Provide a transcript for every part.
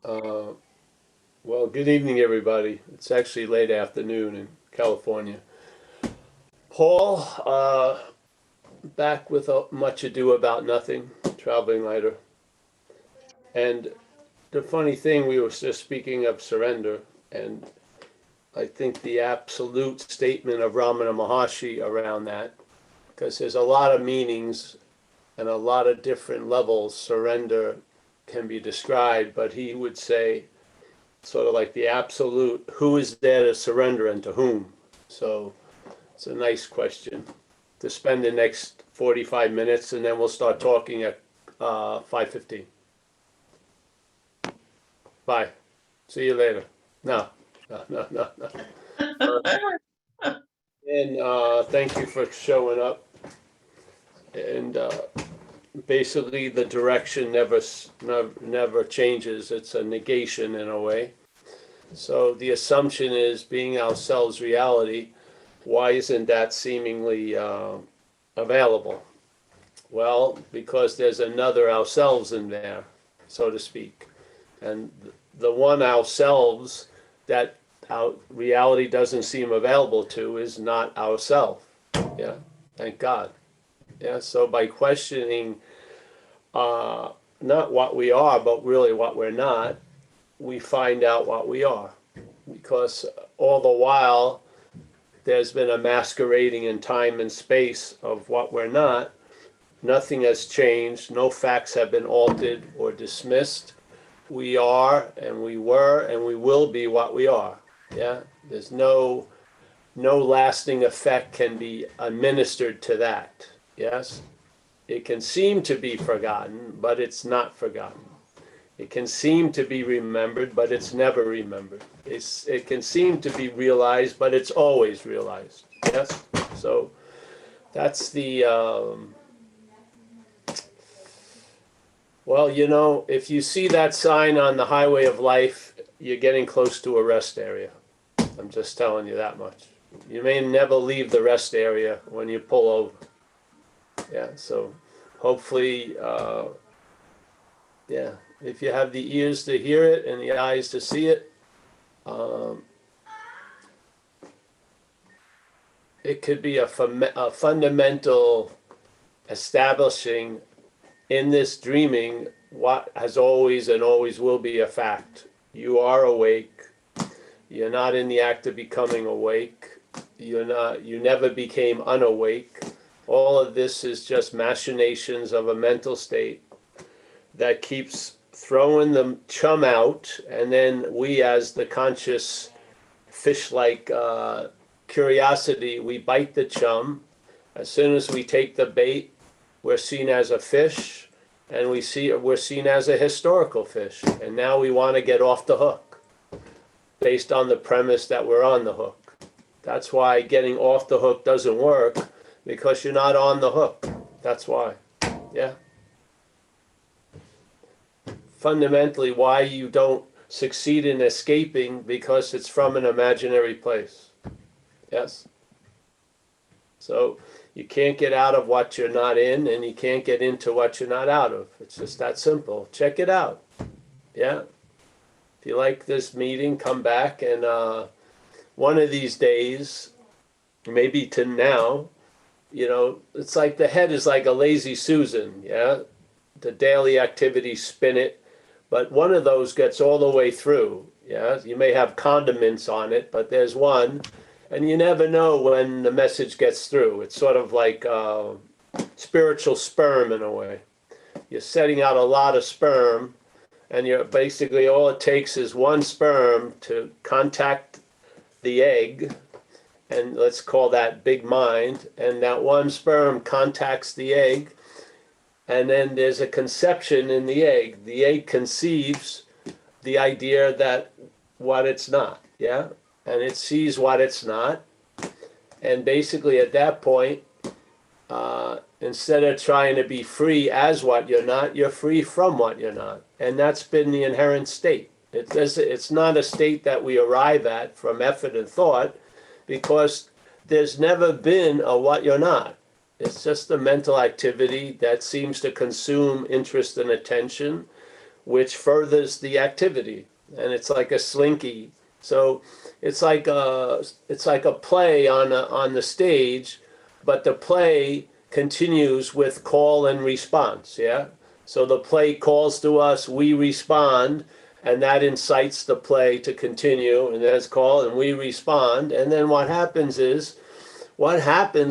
Uh, well, good evening, everybody. It's actually late afternoon in California. Paul, back with much ado about nothing, traveling lighter. And the funny thing, we were just speaking of surrender, and I think the absolute statement of Ramana Maharshi around that, because there's a lot of meanings and a lot of different levels surrender can be described, but he would say, sort of like the absolute, who is there to surrender and to whom? So it's a nice question to spend the next 45 minutes, and then we'll start talking at 5:15. Bye. See you later. No, no. And thank you for showing up. And basically, the direction never changes. It's a negation in a way. So the assumption is, being ourselves reality, why isn't that seemingly available? Well, because there's another ourselves in there, so to speak. And the one ourselves that our reality doesn't seem available to is not ourself. Yeah, thank God. Yeah, so by questioning not what we are, but really what we're not, we find out what we are. Because all the while, there's been a masquerading in time and space of what we're not. Nothing has changed. No facts have been altered or dismissed. We are, and we were, and we will be what we are. Yeah, there's no lasting effect can be administered to that. Yes, it can seem to be forgotten, but it's not forgotten. It can seem to be remembered, but it's never remembered. It can seem to be realized, but it's always realized. Yes, so that's the. Well, if you see that sign on the highway of life, you're getting close to a rest area. I'm just telling you that much. You may never leave the rest area when you pull over. Yeah, so hopefully, yeah, if you have the ears to hear it and the eyes to see it, it could be a fundamental establishing in this dreaming what has always and always will be a fact. You are awake. You're not in the act of becoming awake. You never became unawake. All of this is just machinations of a mental state that keeps throwing the chum out, and then we, as the conscious fish-like curiosity, we bite the chum. As soon as we take the bait, we're seen as a fish, and we're seen as a historical fish. And now we want to get off the hook based on the premise that we're on the hook. That's why getting off the hook doesn't work, because you're not on the hook. That's why. Yeah. Fundamentally, why you don't succeed in escaping, because it's from an imaginary place. Yes. So you can't get out of what you're not in, and you can't get into what you're not out of. It's just that simple. Check it out. Yeah. If you like this meeting, come back, and one of these days, maybe to now, it's like the head is like a lazy Susan. Yeah. The daily activities spin it, but one of those gets all the way through. Yeah. You may have condiments on it, but there's one. And you never know when the message gets through. It's sort of like spiritual sperm in a way. You're setting out a lot of sperm, and you're basically, all it takes is one sperm to contact the egg, and let's call that big mind, and that one sperm contacts the egg, and then there's a conception in the egg. The egg conceives the idea that what it's not, yeah? And it sees what it's not. And basically at that point, instead of trying to be free as what you're not, you're free from what you're not. And that's been the inherent state. It's not a state that we arrive at from effort and thought, because there's never been a what you're not. It's just a mental activity that seems to consume interest and attention, which furthers the activity. And it's like a slinky. So it's like a play on the stage, but the play continues with call and response, yeah? So the play calls to us, we respond, and that incites the play to continue, and then it's called, and we respond. And then what happens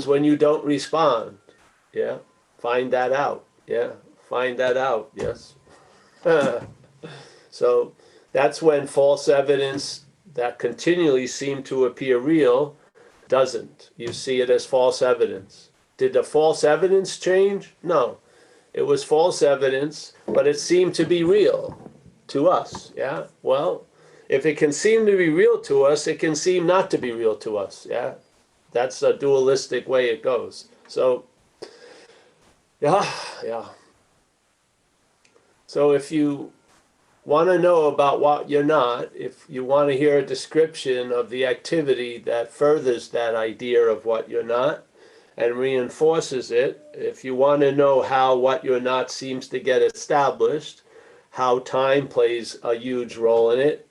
when you don't respond? Yeah, find that out. Yeah, find that out, yes. So that's when false evidence that continually seemed to appear real doesn't. You see it as false evidence. Did the false evidence change? No. It was false evidence, but it seemed to be real to us. Yeah? Well, if it can seem to be real to us, it can seem not to be real to us. Yeah? That's a dualistic way it goes. So, yeah. So if you want to know about what you're not, if you want to hear a description of the activity that furthers that idea of what you're not and reinforces it, if you want to know how what you're not seems to get established, how time plays a huge role in it,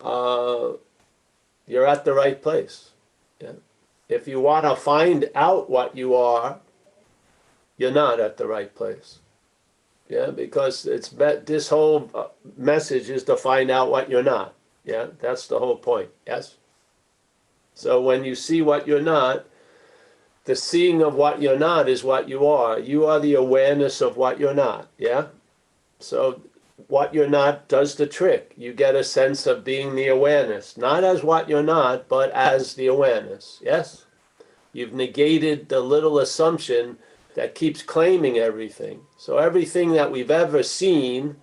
you're at the right place. Yeah? If you want to find out what you are, you're not at the right place. Yeah, because this whole message is to find out what you're not. Yeah, that's the whole point. Yes? So when you see what you're not, the seeing of what you're not is what you are. You are the awareness of what you're not. Yeah? So what you're not does the trick. You get a sense of being the awareness, not as what you're not, but as the awareness. Yes? You've negated the little assumption that keeps claiming everything. So everything that we've ever seen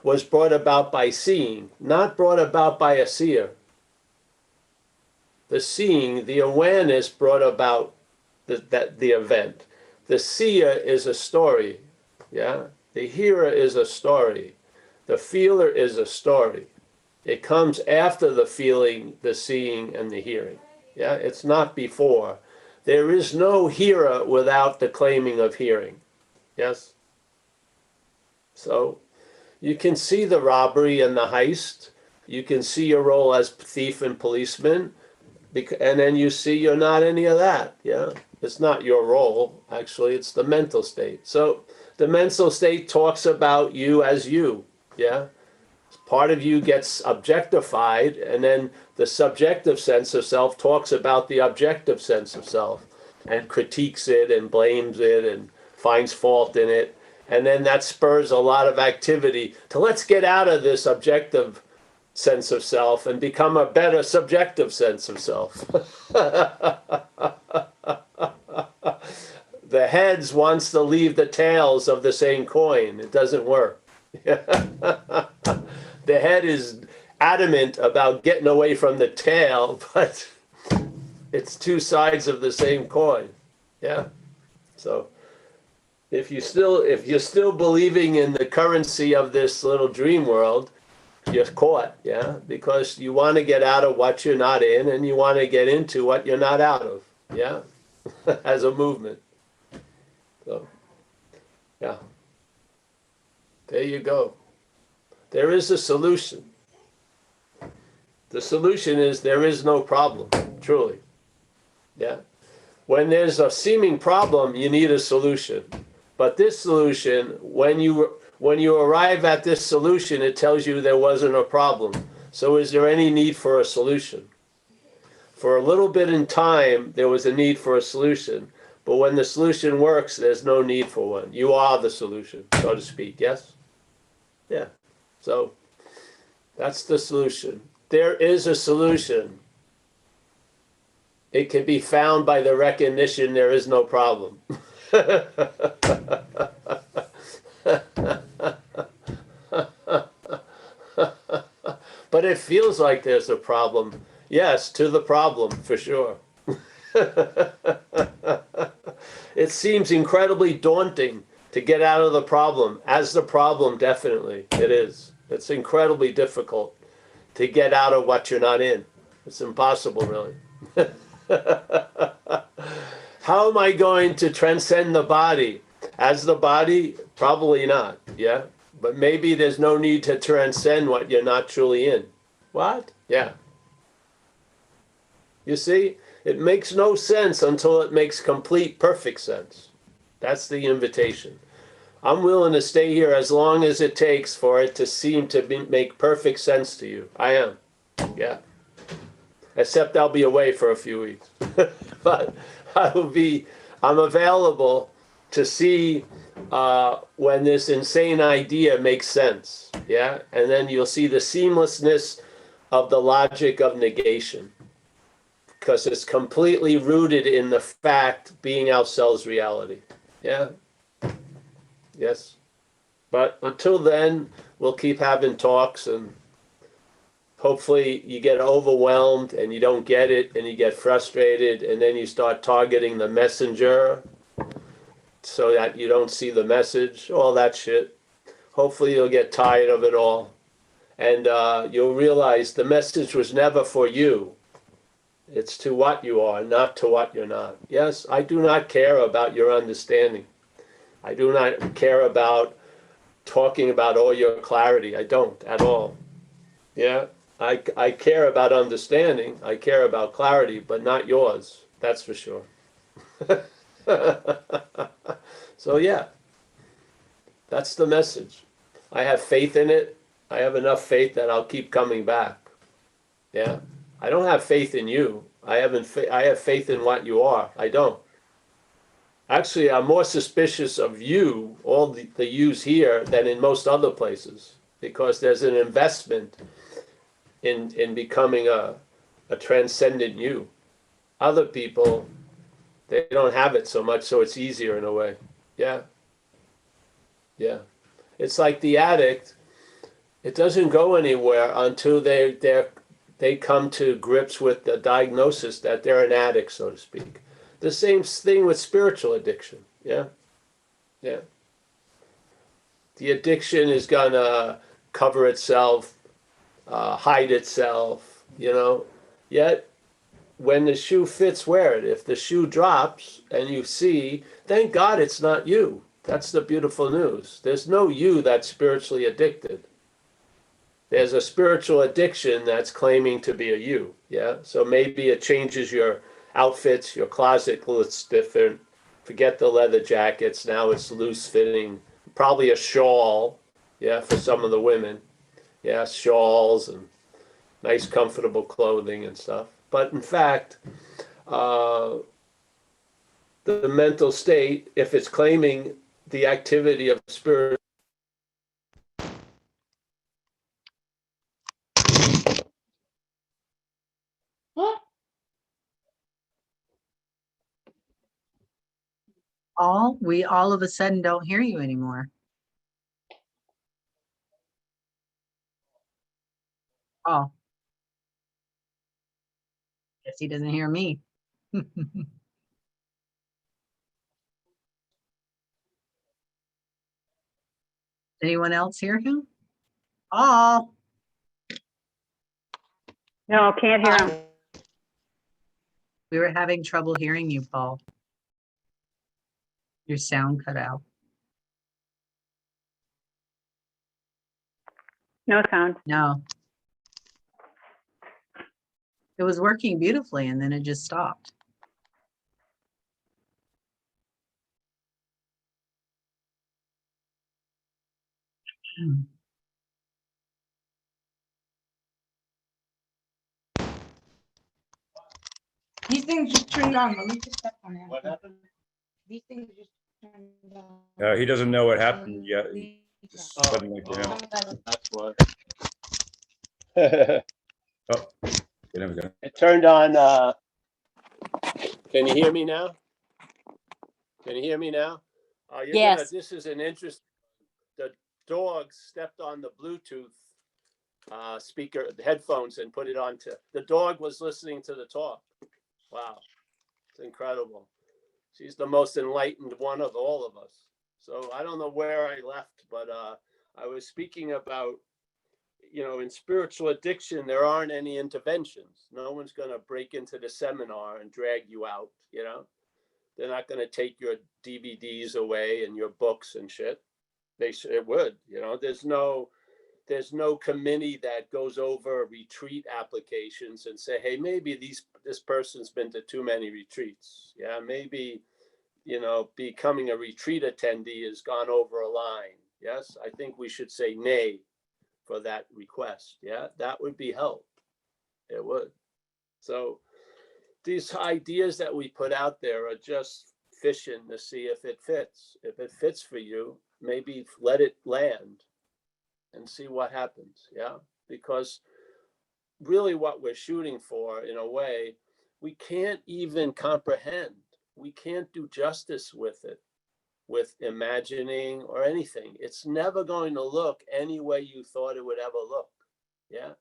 was brought about by seeing, not brought about by a seer. The seeing, the awareness brought about the event. The seer is a story, yeah? The hearer is a story. The feeler is a story. It comes after the feeling, the seeing, and the hearing. Yeah, it's not before. There is no hearer without the claiming of hearing. Yes? So you can see the robbery and the heist. You can see your role as thief and policeman. And then you see you're not any of that. Yeah? It's not your role. Actually, it's the mental state. So the mental state talks about you as you. Yeah? Part of you gets objectified, and then the subjective sense of self talks about the objective sense of self and critiques it and blames it and finds fault in it. And then that spurs a lot of activity to let's get out of this objective sense of self and become a better subjective sense of self. The heads wants to leave the tails of the same coin. It doesn't work. The head is adamant about getting away from the tail, but it's two sides of the same coin. Yeah. So if you're still believing in the currency of this little dream world, you're caught, yeah, because you want to get out of what you're not in and you want to get into what you're not out of, yeah, as a movement. So, yeah. There you go. There is a solution. The solution is there is no problem, truly. Yeah. When there's a seeming problem, you need a solution. But this solution, when you arrive at this solution, it tells you there wasn't a problem. So is there any need for a solution? For a little bit in time, there was a need for a solution. But when the solution works, there's no need for one. You are the solution, so to speak, yes? Yeah. So that's the solution. There is a solution. It can be found by the recognition there is no problem. But it feels like there's a problem. Yes, to the problem, for sure. It seems incredibly daunting to get out of the problem. As the problem, definitely, it is. It's incredibly difficult to get out of what you're not in. It's impossible, really. How am I going to transcend the body? As the body? Probably not, yeah? But maybe there's no need to transcend what you're not truly in. What? Yeah. You see, it makes no sense until it makes complete, perfect sense. That's the invitation. I'm willing to stay here as long as it takes for it to seem to make perfect sense to you. I am. Yeah. Except I'll be away for a few weeks. But I'm available to see when this insane idea makes sense. Yeah. And then you'll see the seamlessness of the logic of negation, because it's completely rooted in the fact being ourselves reality. Yeah. Yes. But until then, we'll keep having talks, and hopefully you get overwhelmed and you don't get it and you get frustrated, and then you start targeting the messenger so that you don't see the message, all that shit. Hopefully you'll get tired of it all, and you'll realize the message was never for you. It's to what you are, not to what you're not. Yes, I do not care about your understanding. I do not care about talking about all your clarity. I don't at all. Yeah, I care about understanding. I care about clarity, but not yours. That's for sure. So yeah, that's the message. I have faith in it. I have enough faith that I'll keep coming back. Yeah, I don't have faith in you. I have faith in what you are. I don't. Actually, I'm more suspicious of you, all the yous here, than in most other places, because there's an investment in becoming a transcendent you. Other people, they don't have it so much, so it's easier in a way. Yeah. Yeah. It's like the addict, it doesn't go anywhere until they come to grips with the diagnosis that they're an addict, so to speak. The same thing with spiritual addiction. Yeah. Yeah. The addiction is gonna cover itself, hide itself, Yet, when the shoe fits, wear it. If the shoe drops and you see, thank God it's not you. That's the beautiful news. There's no you that's spiritually addicted. There's a spiritual addiction that's claiming to be a you. Yeah. So maybe it changes your outfits, your closet looks different. Forget the leather jackets. Now it's loose fitting, probably a shawl. Yeah. For some of the women. Yeah. Shawls and nice, comfortable clothing and stuff. But in fact, the mental state, if it's claiming the activity of spirit, We all of a sudden don't hear you anymore. Oh, guess he doesn't hear me. Anyone else hear him? Oh, No, can't hear him. we were having trouble hearing you, Paul. Your sound cut out. No sound. No. It was working beautifully and then it just stopped. These things just turned on. Let me just step on it. what happened? These things just turned on. He doesn't know what happened yet. Suddenly to him. That's what. Oh, there we go. It turned on. Can you hear me now? Can you hear me now? Yes. This is an interest. The dog stepped on the Bluetooth speaker, the headphones, and put it on to. The dog was listening to the talk. Wow, it's incredible. She's the most enlightened one of all of us. So I don't know where I left, but I was speaking about, in spiritual addiction, there aren't any interventions. No one's going to break into the seminar and drag you out, They're not going to take your DVDs away and your books and shit. It would, there's no committee that goes over retreat applications and say, hey, maybe this person's been to too many retreats. Yeah, maybe, becoming a retreat attendee has gone over a line. Yes, I think we should say nay for that request. Yeah, that would be help. It would. So these ideas that we put out there are just fishing to see if it fits. If it fits for you, maybe let it land and see what happens. Yeah, because really what we're shooting for, in a way, we can't even comprehend. We can't do justice with it, with imagining or anything. It's never going to look any way you thought it would ever look. Yeah,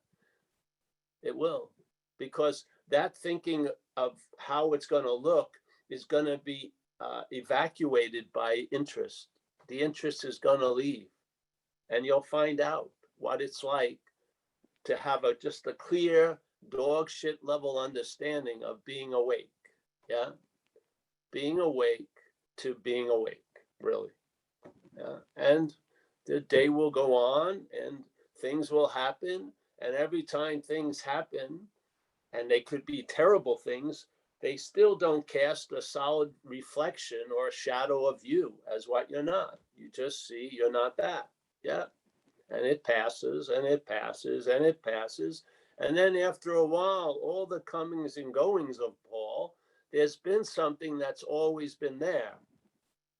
it will, because that thinking of how it's going to look is going to be evacuated by interest. The interest is going to leave, and you'll find out what it's like to have just a clear dog shit level understanding of being awake. Yeah, being awake to being awake, really. Yeah, and the day will go on, and things will happen, and every time things happen, and they could be terrible things, they still don't cast a solid reflection or a shadow of you as what you're not. You just see you're not that. Yeah. And it passes and it passes and it passes. And then after a while, all the comings and goings of Paul, there's been something that's always been there.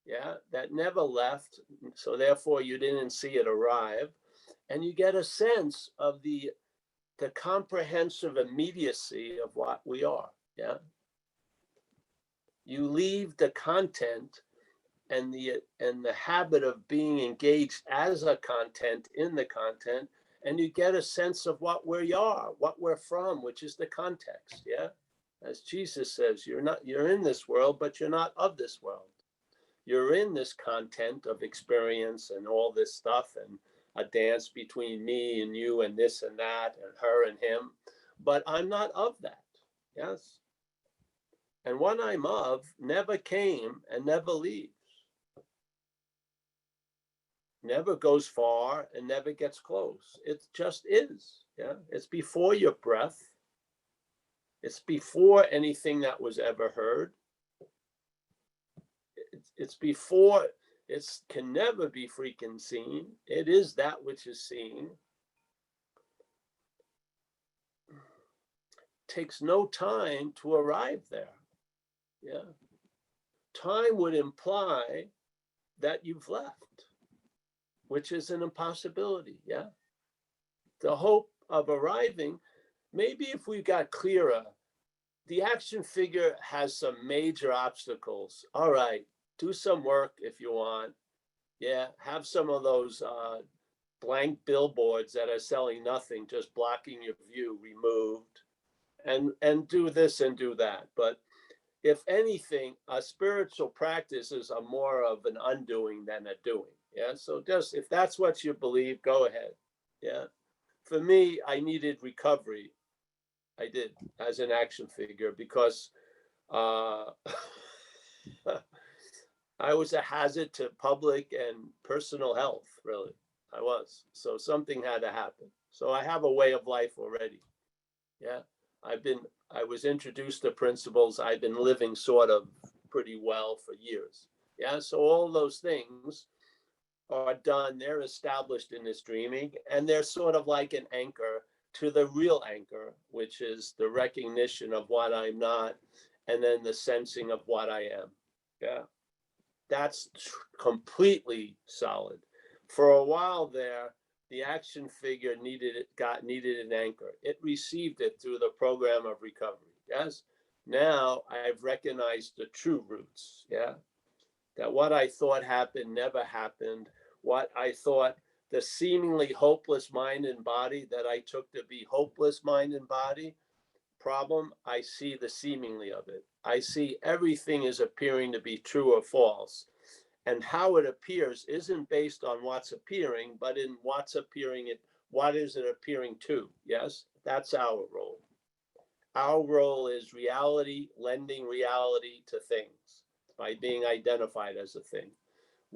Yeah, that never left. So therefore you didn't see it arrive. And you get a sense of the comprehensive immediacy of what we are. Yeah. You leave the content and the habit of being engaged as a content in the content, and you get a sense of what we are, what we're from, which is the context. Yeah. As Jesus says, you're in this world, but you're not of this world. You're in this content of experience and all this stuff, and a dance between me and you and this and that and her and him, but I'm not of that. Yes. And what I'm of never came and never leaves, never goes far and never gets close. It just is. Yeah. It's before your breath. It's before anything that was ever heard. It's before. It can never be freaking seen. It is that which is seen. Takes no time to arrive there. Yeah. Time would imply that you've left, which is an impossibility. Yeah. The hope of arriving, maybe if we got clearer, the action figure has some major obstacles. All right, do some work if you want. Yeah, have some of those blank billboards that are selling nothing, just blocking your view, removed, and do this and do that. But if anything, a spiritual practice is a more of an undoing than a doing. Yeah, so just if that's what you believe, go ahead. Yeah, for me, I needed recovery. I did, as an action figure, because I was a hazard to public and personal health, really. I was. So something had to happen. So I have a way of life already. Yeah. I was introduced to principles. I've been living sort of pretty well for years. Yeah. So all those things are done. They're established in this dreaming, and they're sort of like an anchor to the real anchor, which is the recognition of what I'm not, and then the sensing of what I am. Yeah. That's completely solid. For a while there, the action figure needed an anchor. It received it through the program of recovery. Yes. Now I've recognized the true roots. Yeah. That what I thought happened never happened. What I thought, the seemingly hopeless mind and body that I took to be hopeless mind and body problem, I see the seemingly of it. I see everything is appearing to be true or false. And how it appears isn't based on what's appearing, but in what's appearing, what is it appearing to? Yes, that's our role. Our role is reality, lending reality to things by being identified as a thing.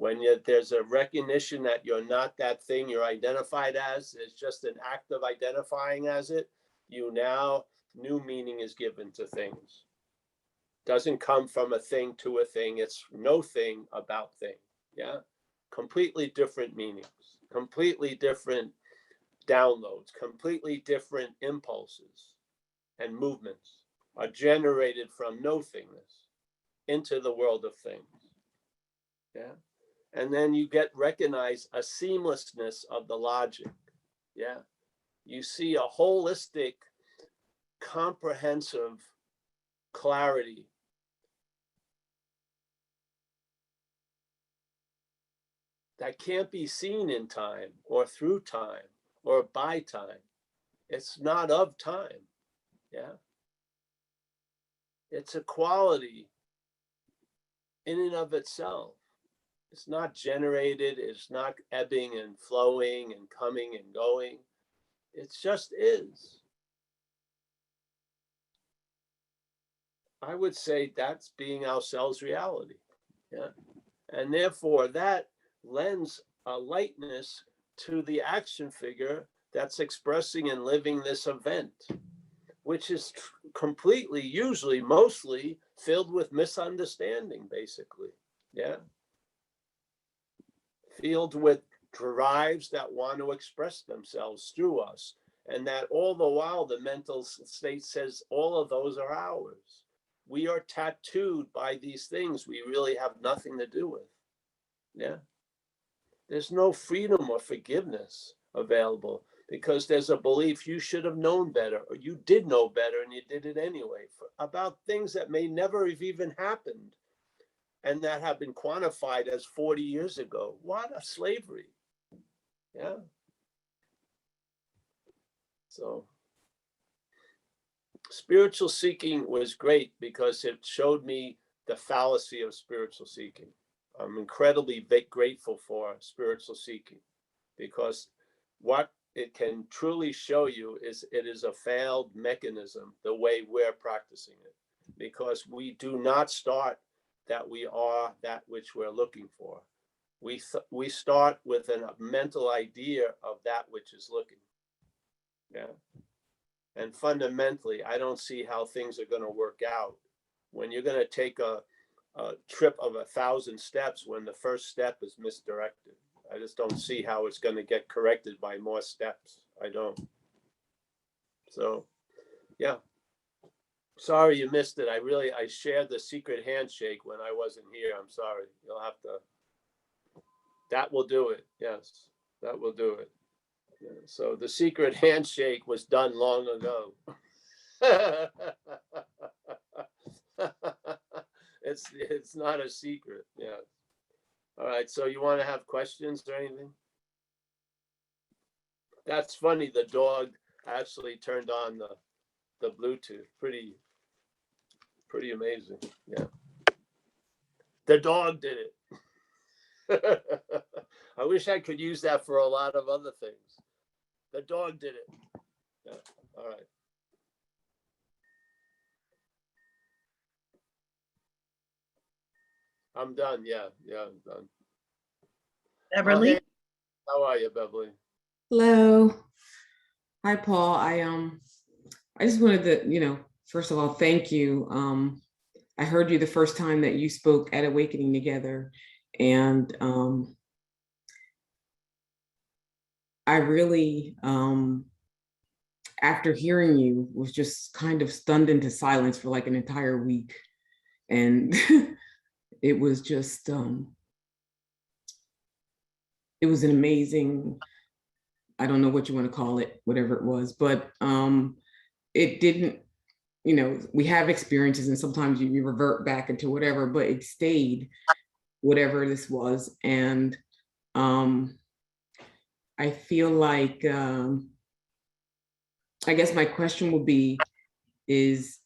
When there's a recognition that you're not that thing you're identified as, it's just an act of identifying as it, new meaning is given to things. Doesn't come from a thing to a thing, it's no thing about thing, yeah? Completely different meanings, completely different downloads, completely different impulses and movements are generated from no thingness into the world of things, yeah? And then you recognize a seamlessness of the logic, yeah? You see a holistic, comprehensive clarity that can't be seen in time or through time or by time. It's not of time, yeah? It's a quality in and of itself. It's not generated, it's not ebbing and flowing and coming and going. It just is. I would say that's being ourselves reality, yeah? And therefore that lends a lightness to the action figure that's expressing and living this event, which is completely, usually, mostly filled with misunderstanding, basically, yeah? Filled with drives that want to express themselves through us. And that all the while, the mental state says all of those are ours. We are tattooed by these things we really have nothing to do with, yeah? There's no freedom or forgiveness available because there's a belief you should have known better or you did know better and you did it anyway about things that may never have even happened and that have been quantified as 40 years ago. What a slavery, yeah? So spiritual seeking was great because it showed me the fallacy of spiritual seeking. I'm incredibly grateful for spiritual seeking because what it can truly show you is it is a failed mechanism the way we're practicing it, because we do not start that we are that which we're looking for. We start with a mental idea of that which is looking, yeah? And fundamentally, I don't see how things are going to work out when you're going to take a trip of 1,000 steps when the first step is misdirected. I just don't see how it's going to get corrected by more steps. I don't. So, yeah. Sorry you missed it. I shared the secret handshake when I wasn't here. I'm sorry. You'll have to. That will do it. Yes, that will do it. Yeah. So the secret handshake was done long ago. It's not a secret. Yeah. All right. So you want to have questions or anything? That's funny. The dog actually turned on the Bluetooth. Pretty amazing. Yeah. The dog did it. I wish I could use that for a lot of other things. The dog did it. Yeah. All right. I'm done. Yeah. I'm done. Beverly? Okay. How are you, Beverly? Hello. Hi, Paul. I just wanted to, first of all, thank you. I heard you the first time that you spoke at Awakening Together, and I really, after hearing you, was just kind of stunned into silence for like an entire week. And it was just, it was an amazing, I don't know what you want to call it, whatever it was, but it didn't, we have experiences and sometimes you revert back into whatever, but it stayed, whatever this was. And I feel like, I guess my question would be, is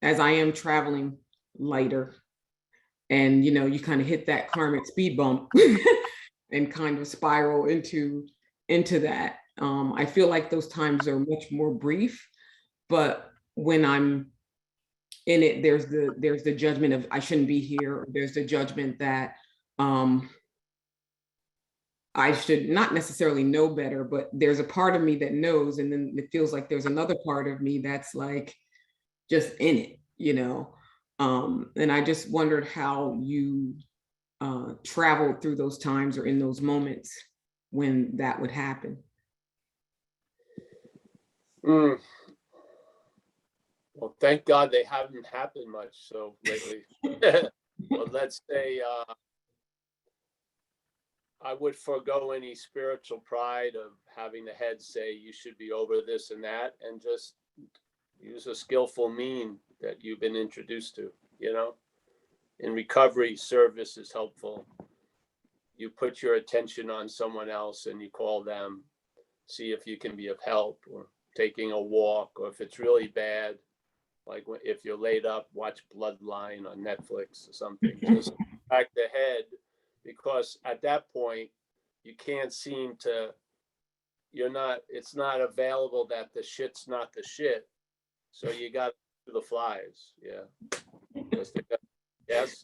as I am traveling lighter and, you kind of hit that karmic speed bump and kind of spiral into that. I feel like those times are much more brief, but when I'm in it, there's the judgment of I shouldn't be here, or there's the judgment that I should not necessarily know better, but there's a part of me that knows, and then it feels like there's another part of me that's like just in it, you know. And I just wondered how you traveled through those times or in those moments when that would happen. Mm. Well, thank God they haven't happened much so lately. Well, let's say I would forego any spiritual pride of having the head say you should be over this and that, and just use a skillful mean that you've been introduced to, you know. In recovery, service is helpful. You put your attention on someone else and you call them, see if you can be of help, or taking a walk, or if it's really bad, like if you're laid up, watch Bloodline on Netflix or something. Just back the head, because at that point you can't seem to, it's not available that the shit's not the shit. So you got to do the flies. Yeah. Yes.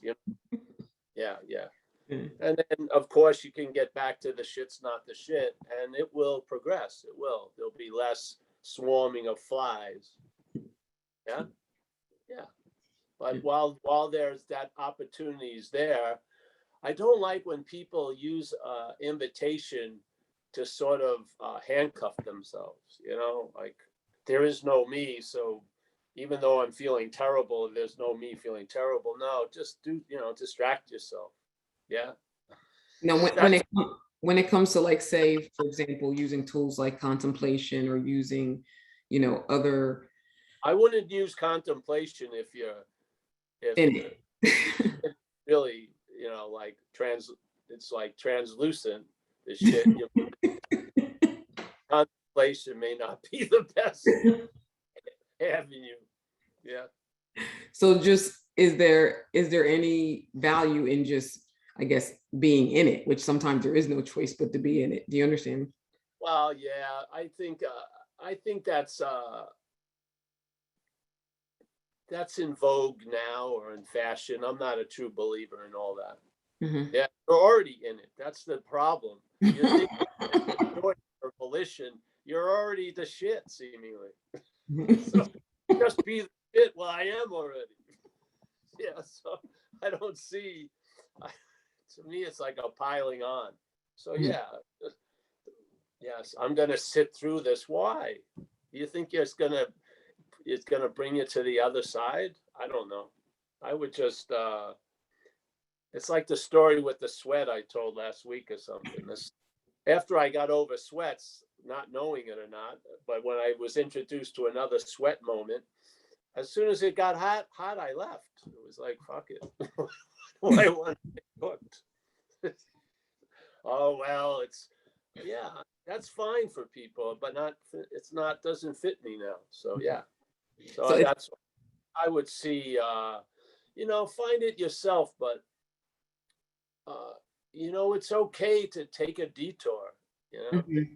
Yeah. And then of course you can get back to the shit's not the shit, and it will progress. It will. There'll be less swarming of flies. Yeah. But while there's that opportunities there, I don't like when people use invitation to sort of handcuff themselves, you know, like there is no me. So even though I'm feeling terrible, there's no me feeling terrible. No, just distract yourself. Yeah. Now, when it comes to, like, say, for example, using tools like contemplation or using, other. I wouldn't use contemplation if In it. really, like it's like translucent, the shit. Contemplation may not be the best avenue. Yeah. So just, is there any value in just, I guess, being in it, which sometimes there is no choice but to be in it? Do you understand? Well, yeah, I think that's in vogue now, or in fashion. I'm not a true believer in all that. Mm-hmm. Yeah, you're already in it. That's the problem. You think your volition, you're already the shit, seemingly. So just be the shit. Well, I am already. Yeah, so I don't see. To me, it's like a piling on. So yeah, yes, I'm gonna sit through this. Why? You think it's gonna bring you to the other side? I don't know. I would just. It's like the story with the sweat I told last week or something. After I got over sweats, not knowing it or not, but when I was introduced to another sweat moment, as soon as it got hot, I left. It was like, fuck it. Why want to get cooked? Oh, well, that's fine for people, but doesn't fit me now. So, yeah. So that's what I would see, find it yourself, but, it's okay to take a detour, Mm-hmm.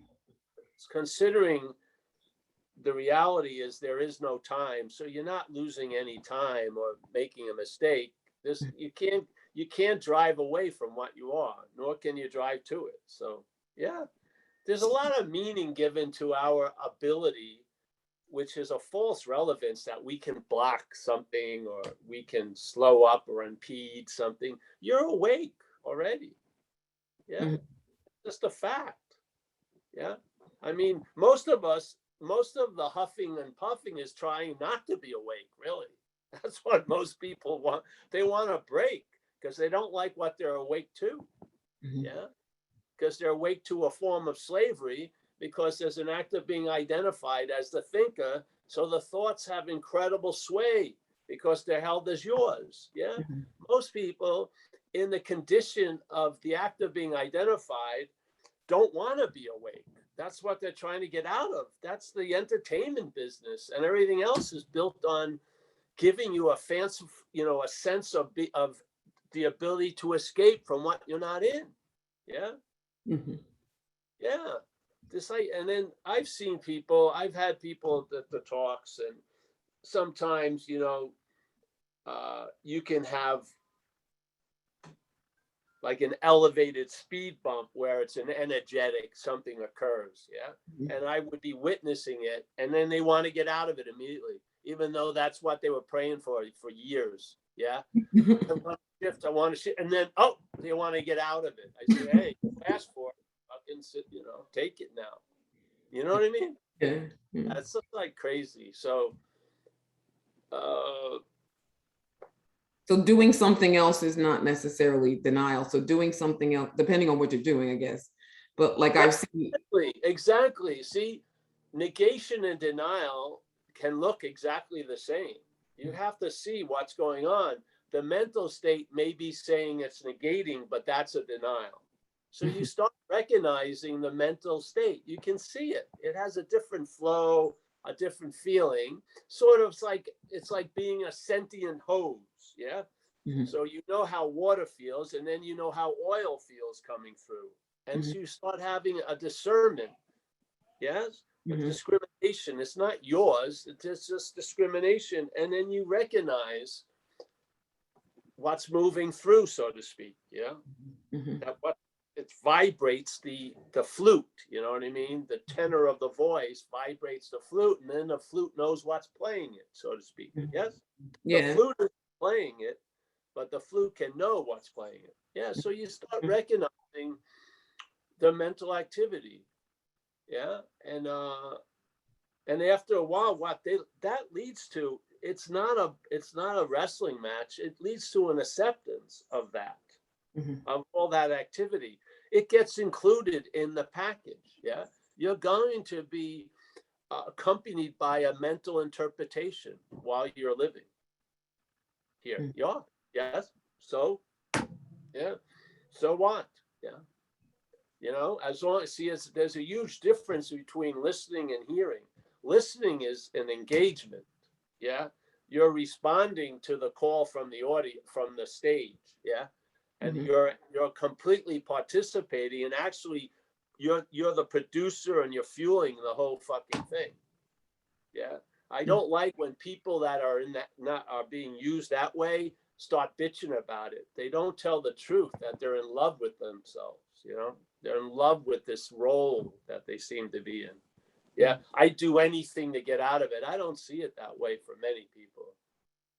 Considering the reality is there is no time, so you're not losing any time or making a mistake. You can't drive away from what you are, nor can you drive to it. So yeah, there's a lot of meaning given to our ability, which is a false relevance that we can block something, or we can slow up or impede something. You're awake already. Yeah. Mm-hmm. Just a fact. Yeah. I mean, most of the huffing and puffing is trying not to be awake, really. That's what most people want. They want a break because they don't like what they're awake to. Mm-hmm. Yeah. Because they're awake to a form of slavery, because there's an act of being identified as the thinker. So the thoughts have incredible sway because they're held as yours. Yeah. Mm-hmm. Most people in the condition of the act of being identified don't want to be awake. That's what they're trying to get out of. That's the entertainment business, and everything else is built on giving you a sense of the ability to escape from what you're not in. Yeah. Mm-hmm. Yeah. And then I've had people at the talks, and sometimes, you can have like an elevated speed bump where it's an energetic, something occurs, yeah? And I would be witnessing it, and then they want to get out of it immediately, even though that's what they were praying for years, yeah? I want to shift, and then, oh, they want to get out of it. I say, hey, ask for it, fucking sit, take it now. You know what I mean? Yeah. Yeah. That's just like crazy. So, So doing something else is not necessarily denial. So doing something else, depending on what you're doing, I guess. But like I've seen. Exactly. See, negation and denial can look exactly the same. You have to see what's going on. The mental state may be saying it's negating, but that's a denial. So you start recognizing the mental state. You can see it. It has a different flow, a different feeling. Sort of it's like being a sentient hose. Yeah. Mhm. So you know how water feels, and then you know how oil feels coming through. And so you start having a discernment. Yes. A discrimination. It's not yours. It's just discrimination. And then you recognize what's moving through, so to speak. Yeah. That what it vibrates the flute, you know what I mean? The tenor of the voice vibrates the flute, and then the flute knows what's playing it, so to speak. Yes? Yeah. The flute is playing it, but the flute can know what's playing it. Yeah, so you start recognizing the mental activity. Yeah, and after a while, that leads to, it's not a wrestling match. It leads to an acceptance of that, of all that activity. It gets included in the package. Yeah, you're going to be accompanied by a mental interpretation while you're living here. Yeah, yes. So, yeah. So what? Yeah. As long as there's a huge difference between listening and hearing. Listening is an engagement. Yeah, you're responding to the call from the audience, from the stage. Yeah, and you're completely participating, and actually, you're the producer, and you're fueling the whole fucking thing. Yeah, I don't like when people that are are being used that way start bitching about it. They don't tell the truth that they're in love with themselves. They're in love with this role that they seem to be in. Yeah, I do anything to get out of it. I don't see it that way for many people.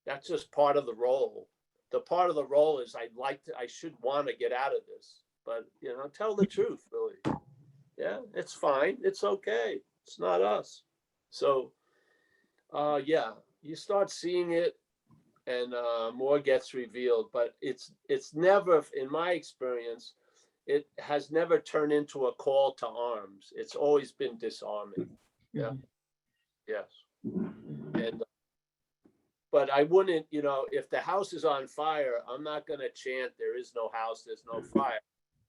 That's just part of the role. The part of the role is I should want to get out of this, but tell the truth, really. Yeah, it's fine. It's okay. It's not us. So, yeah, you start seeing it, and more gets revealed. But it's never, in my experience, it has never turned into a call to arms. It's always been disarming. Yeah. Yes. And but I wouldn't, if the house is on fire, I'm not going to chant, there is no house, there's no fire.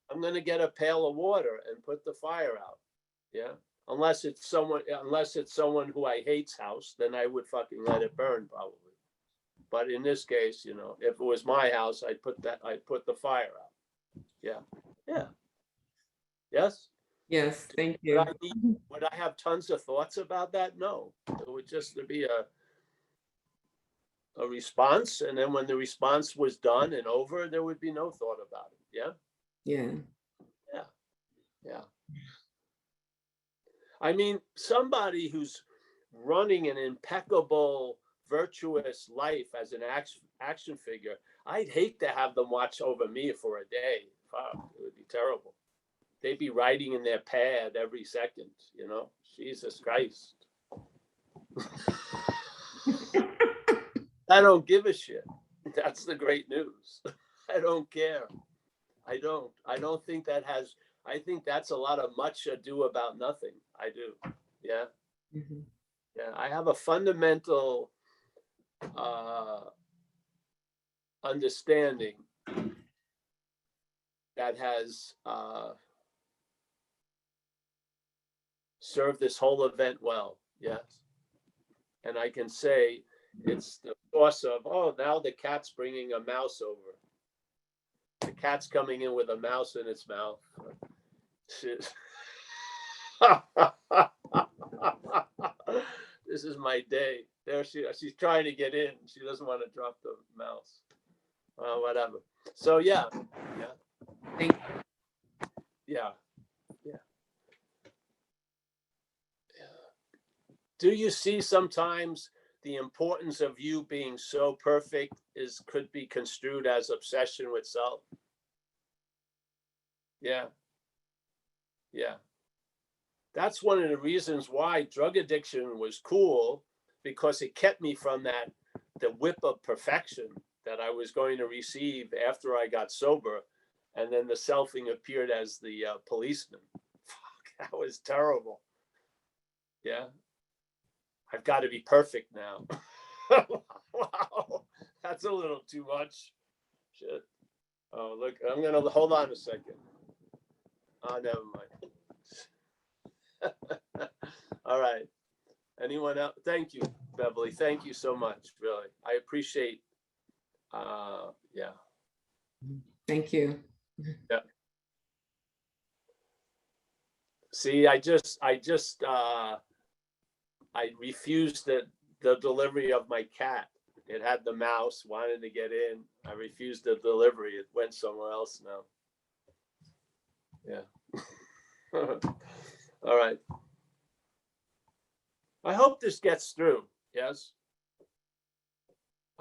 I'm going to get a pail of water and put the fire out. Yeah. Unless it's someone who I hate's house, then I would fucking let it burn probably. But in this case, if it was my house, I'd put the fire out. Yeah. Yeah. Yes. Yes. Thank you. Would I have tons of thoughts about that? No. It would just be a response, and then when the response was done and over, there would be no thought about it. Yeah. Yeah. Yeah. Yeah. I mean, somebody who's running an impeccable, virtuous life as an action figure, I'd hate to have them watch over me for a day. Wow, it would be terrible. They'd be writing in their pad every second, Jesus Christ. I don't give a shit. That's the great news. I don't care. I don't think that has, I think that's a lot of much ado about nothing. I do. Yeah. Yeah. I have a fundamental understanding that has served this whole event well. Yes. And I can say it's the source of, now the cat's bringing a mouse over. The cat's coming in with a mouse in its mouth. This is my day. There she's trying to get in. She doesn't want to drop the mouse. Whatever. So yeah. Thank Yeah. Do you see sometimes the importance of you being so perfect could be construed as obsession with self? Yeah. That's one of the reasons why drug addiction was cool, because it kept me from the whip of perfection that I was going to receive after I got sober. And then the selfing appeared as the policeman. Fuck, that was terrible. Yeah. I've got to be perfect now. Wow, that's a little too much. Shit. Oh, look, I'm going to hold on a second. Oh, never mind. All right. Anyone else? Thank you, Beverly. Thank you so much. Really. I appreciate, yeah. Thank you. Yeah. See, I refused the delivery of my cat. It had the mouse, wanted to get in. I refused the delivery. It went somewhere else now. Yeah. All right. I hope this gets through. Yes.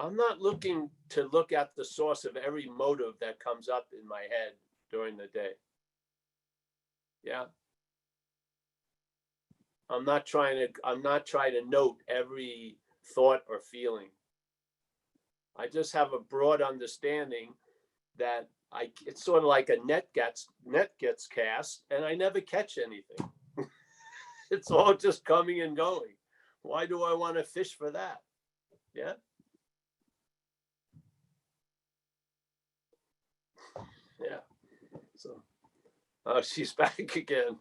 I'm not looking to look at the source of every motive that comes up in my head during the day. Yeah. I'm not trying to note every thought or feeling. I just have a broad understanding that it's sort of like a net gets cast and I never catch anything. It's all just coming and going. Why do I want to fish for that? Yeah. Yeah. So, she's back again.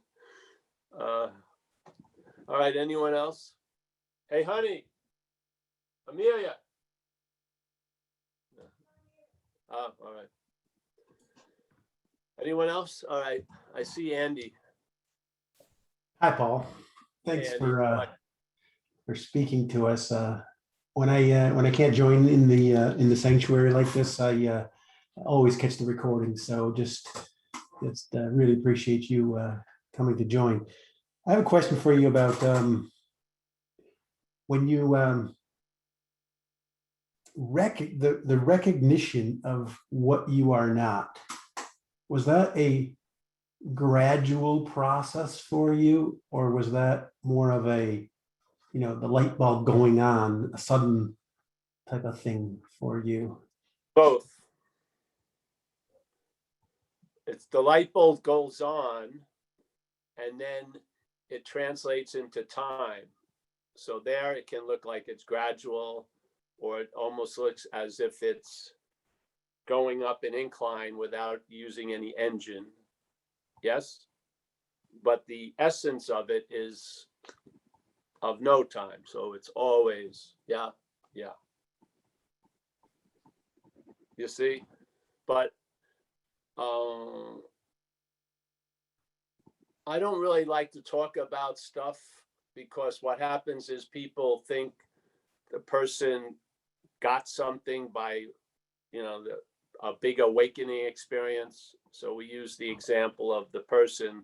All right. Anyone else? Hey, honey, Amelia. Oh, all right. Anyone else? All right. I see Andy. Hi, Paul. Thanks Andy, for speaking to us. When I can't join in the sanctuary like this, I always catch the recording. So just really appreciate you coming to join. I have a question for you about when you the recognition of what you are not. Was that a gradual process for you, or was that more of a, the light bulb going on, a sudden type of thing for you? both. It's the light bulb goes on and then it translates into time. So there it can look like it's gradual, or it almost looks as if it's going up an incline without using any engine. Yes. But the essence of it is of no time. So it's always, yeah. You see, but I don't really like to talk about stuff, because what happens is people think the person got something by, a big awakening experience. So we use the example of the person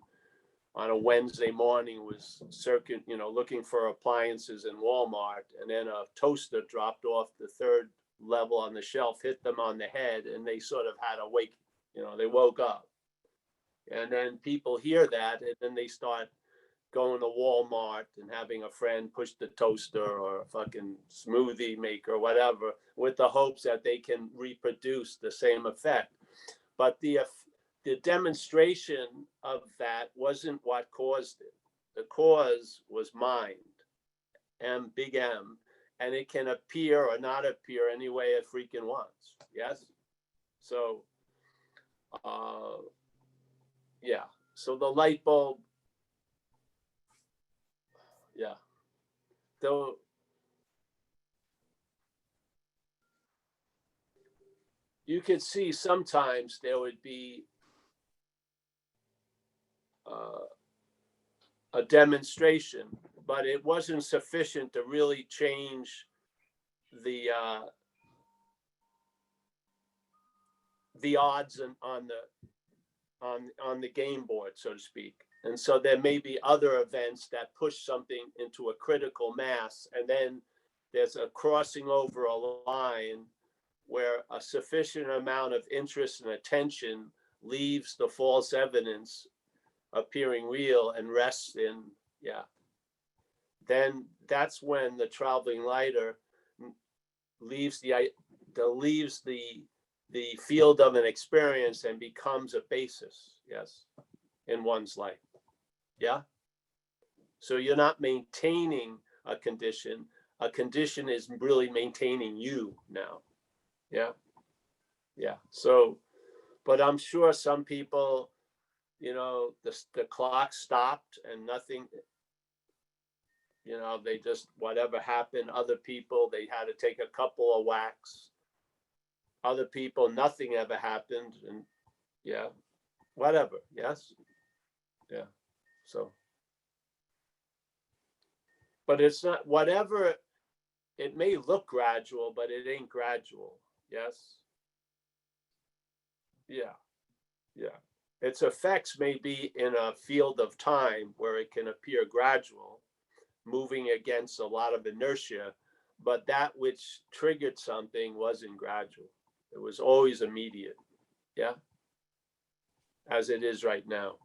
on a Wednesday morning was looking for appliances in Walmart, and then a toaster dropped off the third level on the shelf, hit them on the head, and they sort of had a wake, they woke up. And then people hear that, and then they start going to Walmart and having a friend push the toaster or a fucking smoothie maker or whatever, with the hopes that they can reproduce the same effect. But the demonstration of that wasn't what caused it. The cause was mind, big M, and it can appear or not appear any way it freaking wants. Yes? So, yeah. So the light bulb, yeah. Though you could see sometimes there would be a demonstration, but it wasn't sufficient to really change the odds on on the game board, so to speak. And so there may be other events that push something into a critical mass, and then there's a crossing over a line where a sufficient amount of interest and attention leaves the false evidence appearing real and rests in, then that's when the traveling lighter leaves the field of an experience and becomes a basis, in one's life. So you're not maintaining a condition is really maintaining you now. So, but I'm sure some people, the clock stopped and nothing, they just, whatever happened. Other people, they had to take a couple of whacks. Other people, nothing ever happened, and whatever. So, but it's not, whatever, it may look gradual, but it ain't gradual. Its effects may be in a field of time where it can appear gradual, moving against a lot of inertia, but that which triggered something wasn't gradual. It was always immediate, as it is right now.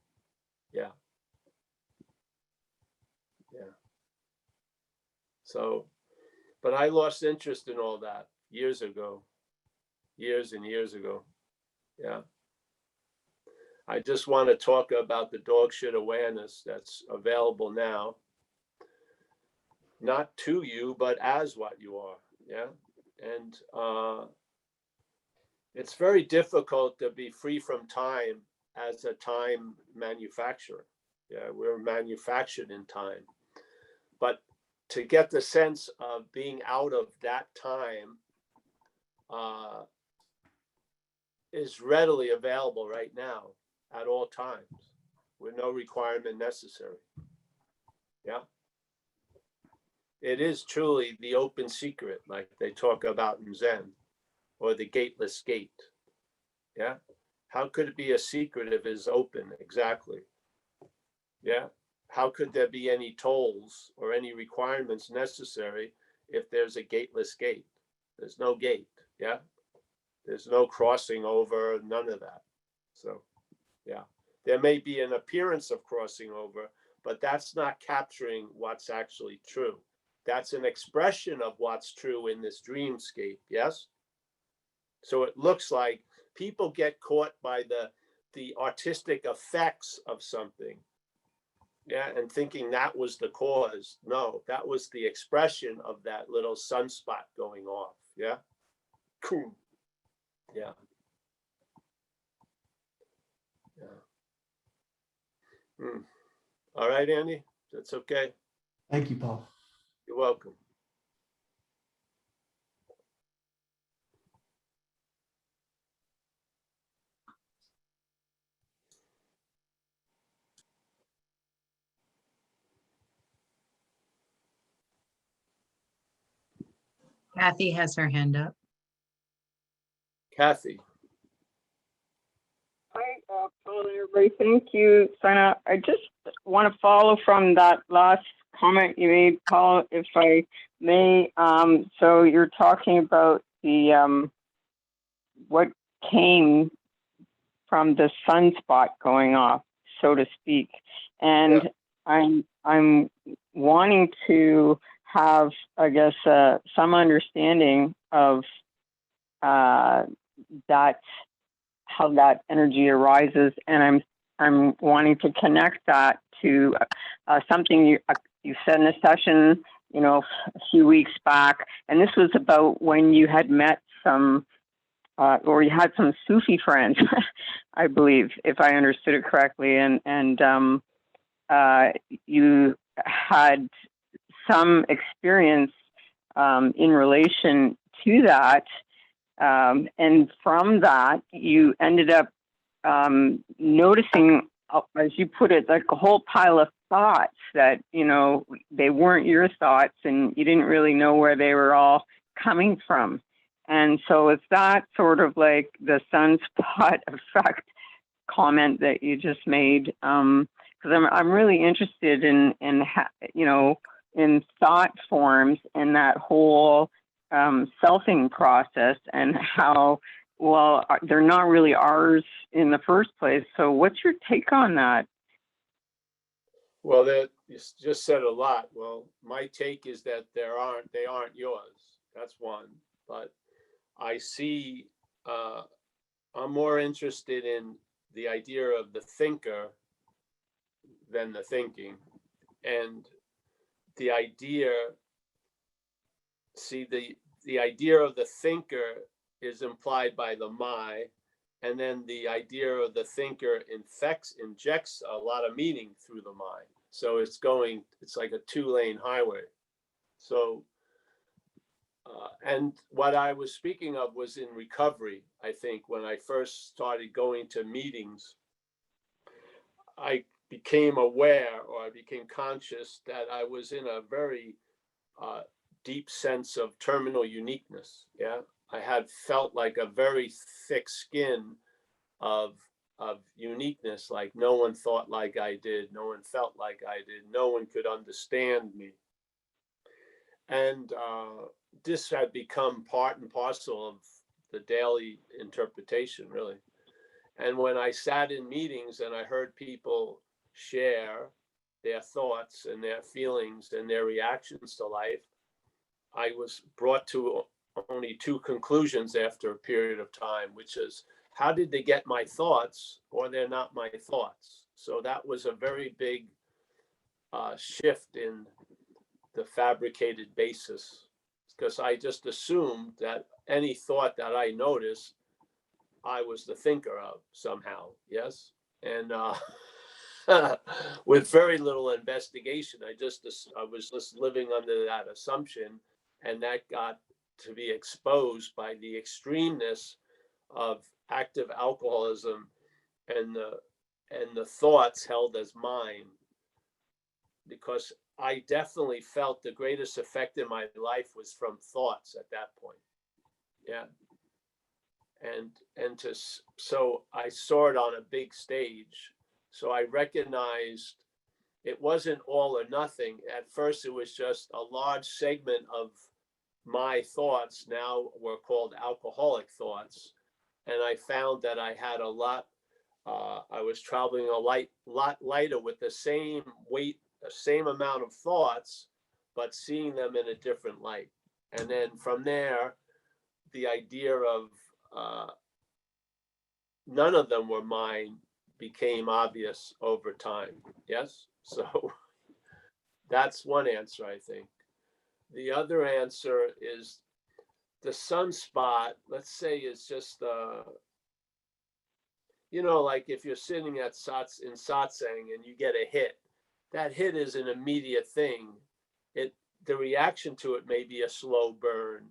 So, but I lost interest in all that years and years ago. I just want to talk about the dog shit awareness that's available now, not to you, but as what you are. And it's very difficult to be free from time as a time manufacturer. We're manufactured in time. But to get the sense of being out of that time is readily available right now at all times with no requirement necessary. It is truly the open secret, like they talk about in Zen, or the gateless gate. How could it be a secret if it's open? Exactly. How could there be any tolls or any requirements necessary if there's a gateless gate? There's no gate. There's no crossing over, none of that. So, there may be an appearance of crossing over, but that's not capturing what's actually true. That's an expression of what's true in this dreamscape. So it looks like people get caught by the artistic effects of something. And thinking that was the cause. No, that was the expression of that little sunspot going off. Cool. All right, Andy, that's okay. Thank you, Paul. You're welcome. Kathy has her hand up. Kathy. Hi, Paul and everybody. Thank you, Sana. I just want to follow from that last comment you made, Paul, if I may. So you're talking about the what came from the sunspot going off, so to speak, and I'm wanting to have, I guess, some understanding of that, how that energy arises, and I'm wanting to connect that to something you said in a session, a few weeks back, and this was about when you had met some, or you had some Sufi friends, I believe, if I understood it correctly, and you had some experience in relation to that. And from that, you ended up noticing, as you put it, like a whole pile of thoughts that, they weren't your thoughts and you didn't really know where they were all coming from. And so it's that sort of like the sunspot effect comment that you just made, because I'm really interested in in thought forms and that whole selfing process, and how, well, they're not really ours in the first place. So what's your take on that? Well, that you just said a lot. Well, my take is that they aren't yours. That's one. But I see, I'm more interested in the idea of the thinker than the thinking. And the idea, see, the idea of the thinker is implied by the my, and then the idea of the thinker injects a lot of meaning through the mind. So it's like a 2-lane highway. So, and what I was speaking of was in recovery. I think when I first started going to meetings, I became aware, or I became conscious, that I was in a very deep sense of terminal uniqueness. Yeah. I had felt like a very thick skin of uniqueness, like no one thought like I did, no one felt like I did, no one could understand me. And this had become part and parcel of the daily interpretation, really. And when I sat in meetings and I heard people share their thoughts and their feelings and their reactions to life, I was brought to only 2 conclusions after a period of time, which is, how did they get my thoughts, or they're not my thoughts? So that was a very big shift in the fabricated basis, because I just assumed that any thought that I noticed, I was the thinker of somehow. Yes. And with very little investigation, I was just living under that assumption, and that got to be exposed by the extremeness of active alcoholism and the thoughts held as mine, because I definitely felt the greatest effect in my life was from thoughts at that point. Yeah. So I saw it on a big stage. So I recognized it wasn't all or nothing. At first, it was just a large segment of my thoughts now were called alcoholic thoughts. And I found that I had a lot, I was traveling a lot lighter with the same weight, the same amount of thoughts, but seeing them in a different light. And then from there, the idea of none of them were mine became obvious over time. Yes. So that's one answer, I think. The other answer is the sunspot, let's say, is just, like if you're sitting in satsang and you get a hit, that hit is an immediate thing. The reaction to it may be a slow burn,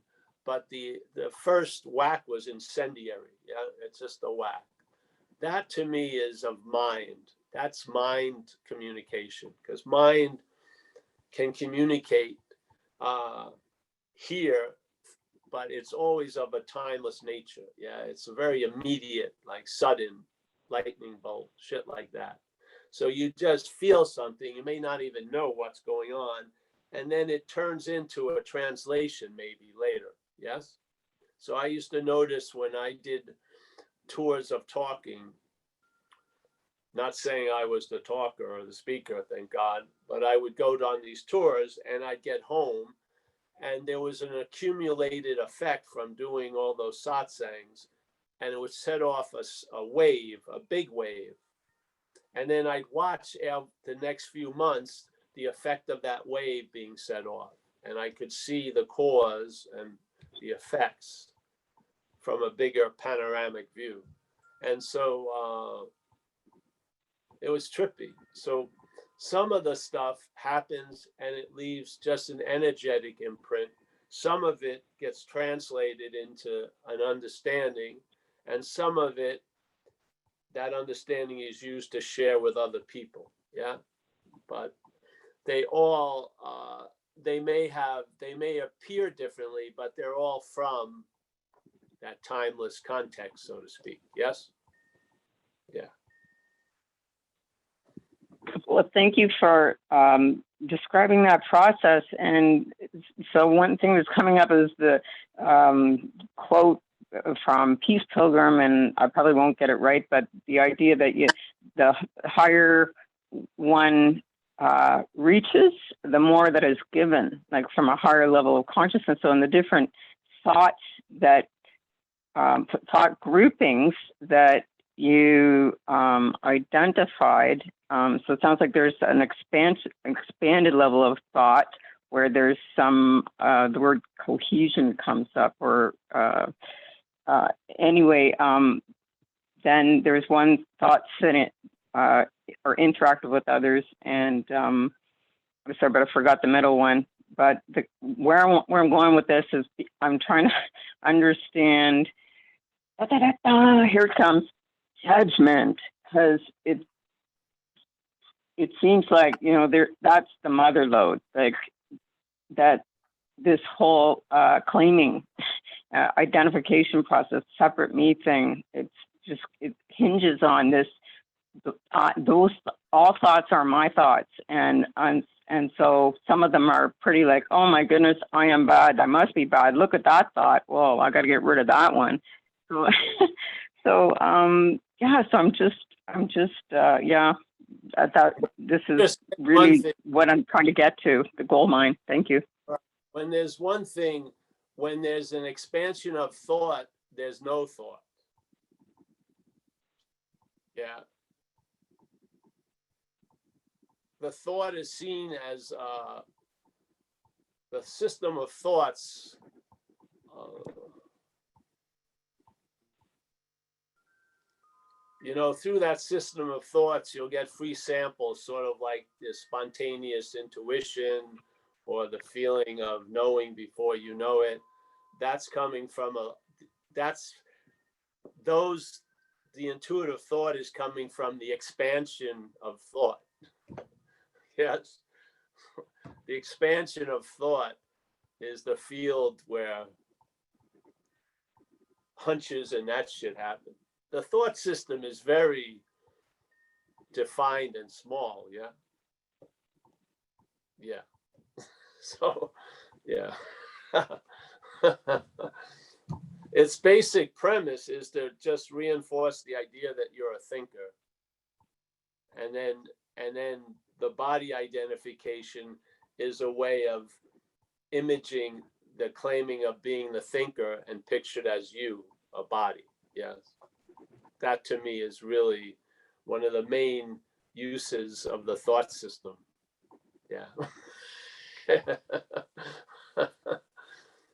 but the first whack was incendiary. Yeah, it's just a whack. That to me is of mind. That's mind communication, because mind can communicate here, but it's always of a timeless nature. Yeah, it's a very immediate, like sudden lightning bolt, shit like that. So you just feel something, you may not even know what's going on, and then it turns into a translation maybe later. Yes. So I used to notice when I did tours of talking, not saying I was the talker or the speaker, thank God, but I would go on these tours and I'd get home, and there was an accumulated effect from doing all those satsangs, and it would set off a wave, a big wave. And then I'd watch the next few months the effect of that wave being set off, and I could see the cause and the effects from a bigger panoramic view. And so it was trippy. So some of the stuff happens and it leaves just an energetic imprint. Some of it gets translated into an understanding, and some of it, that understanding is used to share with other people. Yeah. But they all, they may appear differently, but they're all from that timeless context, so to speak. Yes. Yeah. Well, thank you for describing that process. And so one thing that's coming up is the quote from Peace Pilgrim, and I probably won't get it right, but the idea that the higher one reaches, the more that is given, like from a higher level of consciousness. So in the different thoughts that, thought groupings that you identified, so it sounds like there's an expanded level of thought where there's some, the word cohesion comes up, or anyway, then there's one thought sitting or interactive with others, and I'm sorry, but I forgot the middle one. But where I'm going with this is I'm trying to understand. Here it comes, judgment, because it seems like, you know, that's the mother lode, like that this whole claiming identification process, separate me thing. It hinges on this. Those all thoughts are my thoughts, and so some of them are pretty like, oh my goodness, I am bad. I must be bad. Look at that thought. Whoa, I got to get rid of that one. So, yeah. So I'm just yeah. I thought this is Just really what I'm trying to get to, the gold mine. Thank you. When there's one thing, when there's an expansion of thought, there's no thought. Yeah. The thought is seen as the system of thoughts. You know, through that system of thoughts, you'll get free samples, sort of like the spontaneous intuition or the feeling of knowing before you know it. That's coming from the intuitive thought is coming from the expansion of thought. Yes. The expansion of thought is the field where hunches and that shit happen. The thought system is very defined and small, yeah? Yeah. So, yeah. Its basic premise is to just reinforce the idea that you're a thinker. And then the body identification is a way of imaging the claiming of being the thinker and pictured as you, a body. Yes. That to me is really one of the main uses of the thought system. Yeah.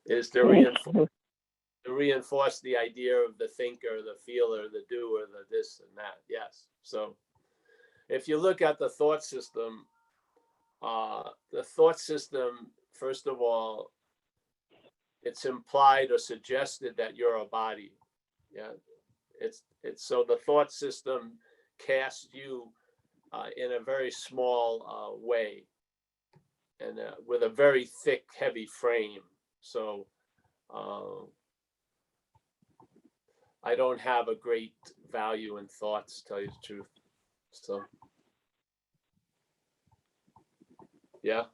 Is to reinforce the idea of the thinker, the feeler, the doer, the this and that. Yes. So if you look at the thought system, first of all, it's implied or suggested that you're a body. Yeah. It's so the thought system casts you in a very small way, and with a very thick, heavy frame. So I don't have a great value in thoughts, to tell you the truth. So yeah.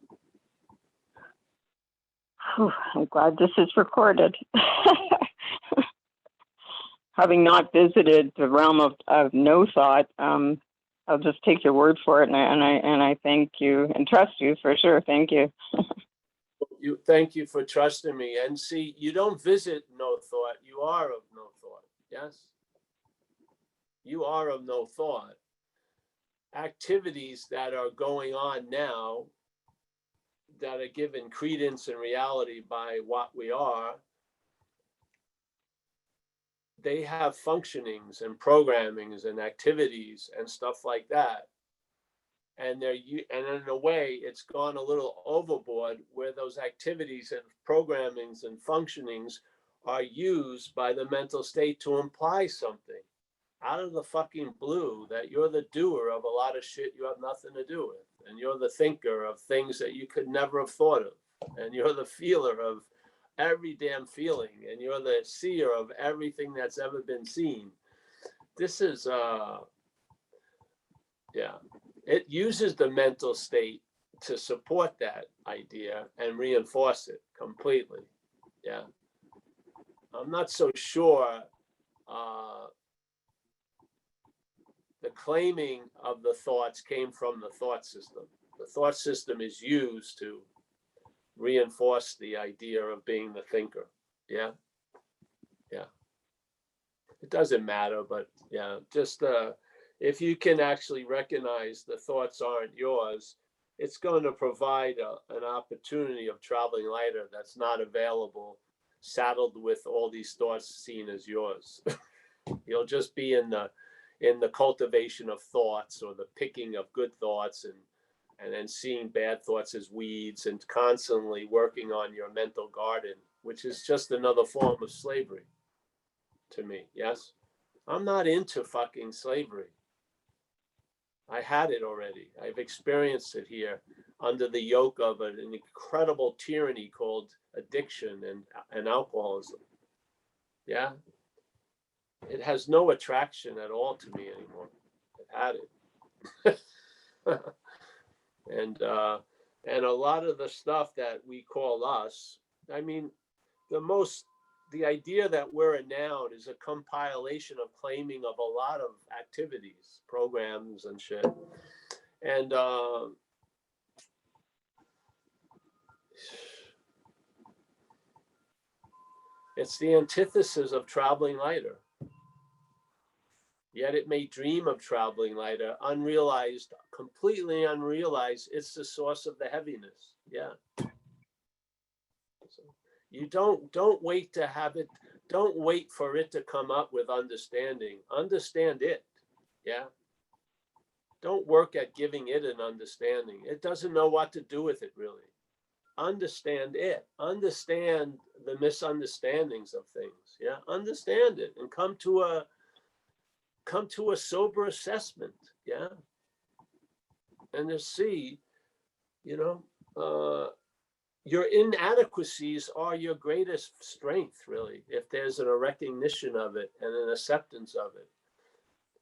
I'm glad this is recorded. Having not visited the realm of no thought, I'll just take your word for it, and I thank you and trust you for sure. Thank you. Thank you for trusting me. And see, you don't visit no thought. You are of no thought. Yes. You are of no thought. Activities that are going on now that are given credence and reality by what we are, they have functionings and programmings and activities and stuff like that. And in a way, it's gone a little overboard where those activities and programmings and functionings are used by the mental state to imply something out of the fucking blue, that you're the doer of a lot of shit you have nothing to do with. And you're the thinker of things that you could never have thought of. And you're the feeler of every damn feeling. And you're the seer of everything that's ever been seen. This is, yeah. It uses the mental state to support that idea and reinforce it completely. Yeah. I'm not so sure the claiming of the thoughts came from the thought system. The thought system is used to reinforce the idea of being the thinker. Yeah. Yeah. It doesn't matter, but yeah, just if you can actually recognize the thoughts aren't yours, it's going to provide an opportunity of traveling lighter that's not available, saddled with all these thoughts seen as yours. You'll just be in the cultivation of thoughts, or the picking of good thoughts, and then seeing bad thoughts as weeds, and constantly working on your mental garden, which is just another form of slavery to me. Yes, I'm not into fucking slavery. I had it already. I've experienced it here under the yoke of an incredible tyranny called addiction and alcoholism. Yeah. It has no attraction at all to me anymore. I've had it. And a lot of the stuff that we call us, I mean, the idea that we're a noun is a compilation of claiming of a lot of activities, programs and shit. And it's the antithesis of traveling lighter. Yet it may dream of traveling lighter, unrealized, completely unrealized. It's the source of the heaviness. Yeah. So you don't wait to have it. Don't wait for it to come up with understanding. Understand it. Yeah. Don't work at giving it an understanding. It doesn't know what to do with it, really. Understand it. Understand the misunderstandings of things. Yeah. Understand it and come to a sober assessment. Yeah. And to see, your inadequacies are your greatest strength, really, if there's a recognition of it and an acceptance of it.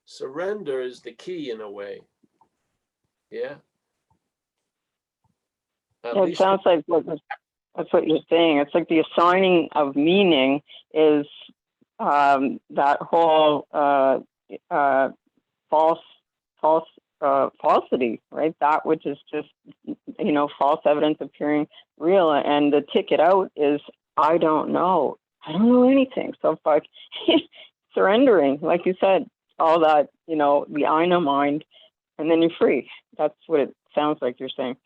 Surrender is the key in a way. Yeah. It sounds like that's what you're saying. It's like the assigning of meaning is that whole falsity, right? That which is just, false evidence appearing real. And the ticket out is, I don't know anything. So like surrendering, like you said, all that, the I know mind, and then you're free. That's what it sounds like you're saying.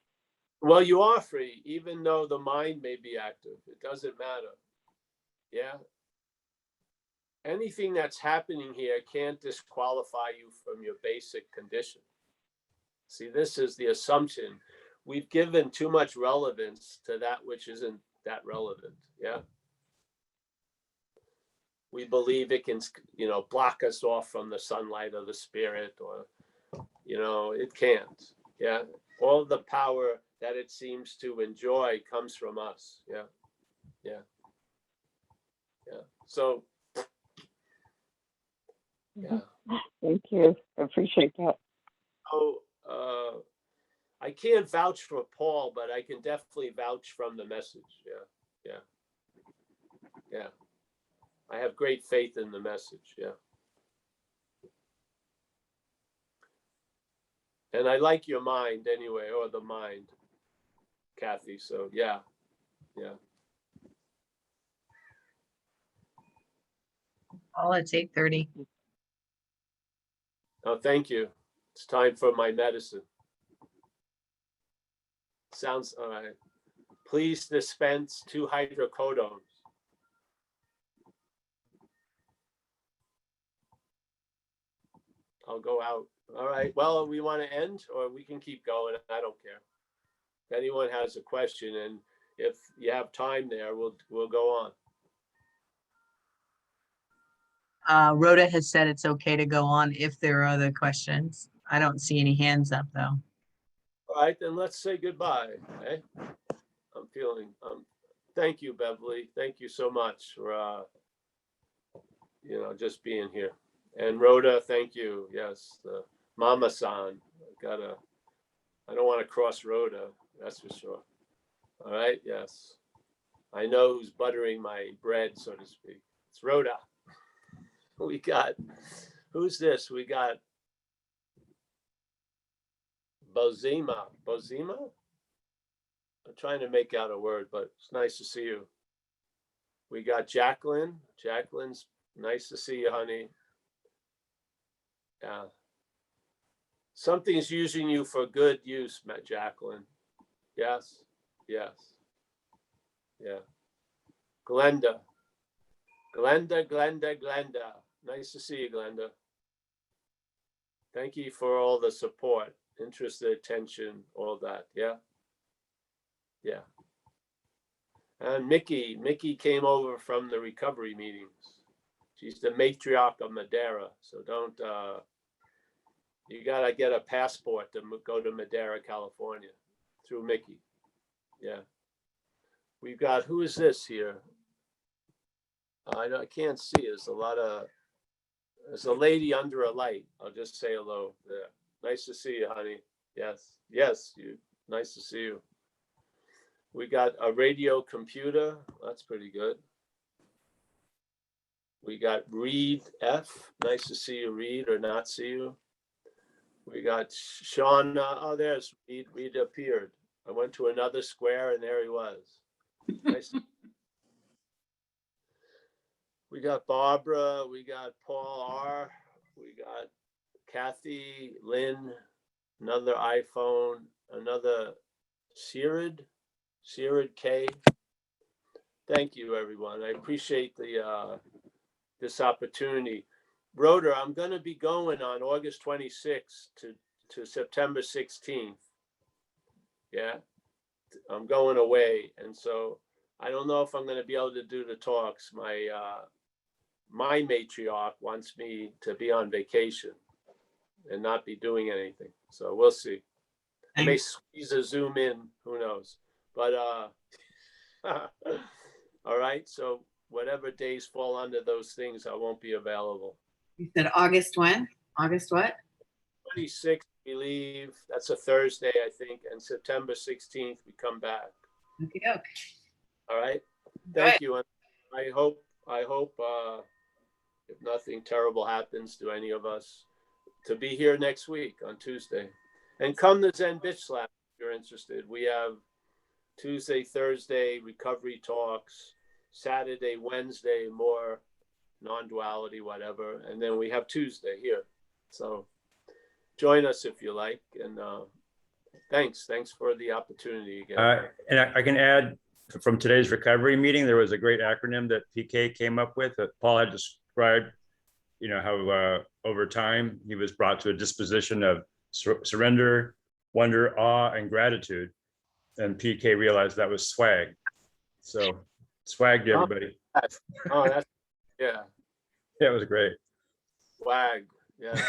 Well, you are free, even though the mind may be active. It doesn't matter. Yeah. Anything that's happening here can't disqualify you from your basic condition. See, this is the assumption. We've given too much relevance to that which isn't that relevant. Yeah. We believe it can, block us off from the sunlight of the spirit, or, it can't. Yeah. All the power that it seems to enjoy comes from us. Yeah. Yeah. Yeah. So, yeah. Thank you. I appreciate that. So, I can't vouch for Paul, but I can definitely vouch from the message. Yeah. Yeah. Yeah. I have great faith in the message. Yeah. And I like your mind anyway, or the mind, Kathy. So yeah. Yeah. All it's 8:30. Oh, thank you. It's time for my medicine. Sounds all right. Please dispense 2 hydrocodones. I'll go out. All right. Well, we want to end, or we can keep going. I don't care. If anyone has a question, and if you have time there, we'll go on. Rhoda has said it's okay to go on if there are other questions. I don't see any hands up though. All right, then let's say goodbye. Okay. Thank you, Beverly. Thank you so much for just being here. And Rhoda, thank you. Yes, Mama-san. I don't want to cross Rhoda, that's for sure. All right, yes. I know who's buttering my bread, so to speak. It's Rhoda. We got, who's this? We got Bozima. Bozima? I'm trying to make out a word, but it's nice to see you. We got Jacqueline. Jacqueline's nice to see you, honey. Yeah. Something's using you for good use, Jacqueline. Yes, yes, yeah. Glenda. Glenda. Nice to see you, Glenda. Thank you for all the support, interest, attention, all that. Yeah, yeah. And Mickey came over from the recovery meetings. She's the matriarch of Madeira, so don't. You gotta get a passport to go to Madeira, California, through Mickey. Yeah. We've got, who is this here? I can't see. There's a lady under a light. I'll just say hello there. Nice to see you, honey. Yes, you. Nice to see you. We got a radio computer. That's pretty good. We got Reed F. Nice to see you, Reed, or not see you. We got Sean. Oh, there's Reed. Reed appeared. I went to another square and there he was. Nice. We got Barbara. We got Paul R. We got Kathy, Lynn, another iPhone, another Sirid K. Thank you, everyone. I appreciate this opportunity. Rhoda, I'm going to be going on August 26th to September 16th. Yeah, I'm going away. And so I don't know if I'm going to be able to do the talks. My matriarch wants me to be on vacation and not be doing anything. So we'll see. I may squeeze a Zoom in, who knows? But all right. So whatever days fall under those things, I won't be available. You said August when? August what? 26th, we leave. That's a Thursday, I think. And September 16th, we come back. Okay. All right. Thank you. And I hope, if nothing terrible happens to any of us, to be here next week on Tuesday. And come to Zen Bitch Slap if you're interested. We have Tuesday, Thursday, recovery talks, Saturday, Wednesday, more non-duality, whatever. And then we have Tuesday here. So join us if you like. And thanks for the opportunity again. And I can add, from today's recovery meeting, there was a great acronym that PK came up with that Paul had described, how over time he was brought to a disposition of surrender, wonder, awe, and gratitude. And PK realized that was swag. So swag to everybody. Oh, that's, yeah. Yeah, it was great. Swag, yeah.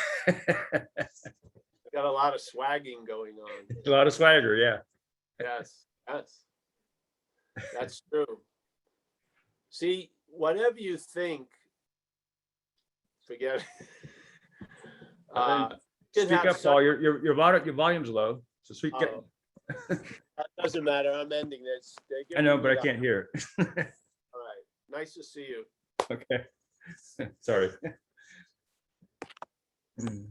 Got a lot of swagging going on. A lot of swagger, yeah. Yes. That's true. See, whatever you think, forget it. Speak up, Paul. Your volume's low. So speak up. That doesn't matter. I'm ending this. I know, but I can't hear. All right. Nice to see you. Okay. Sorry. Mhm.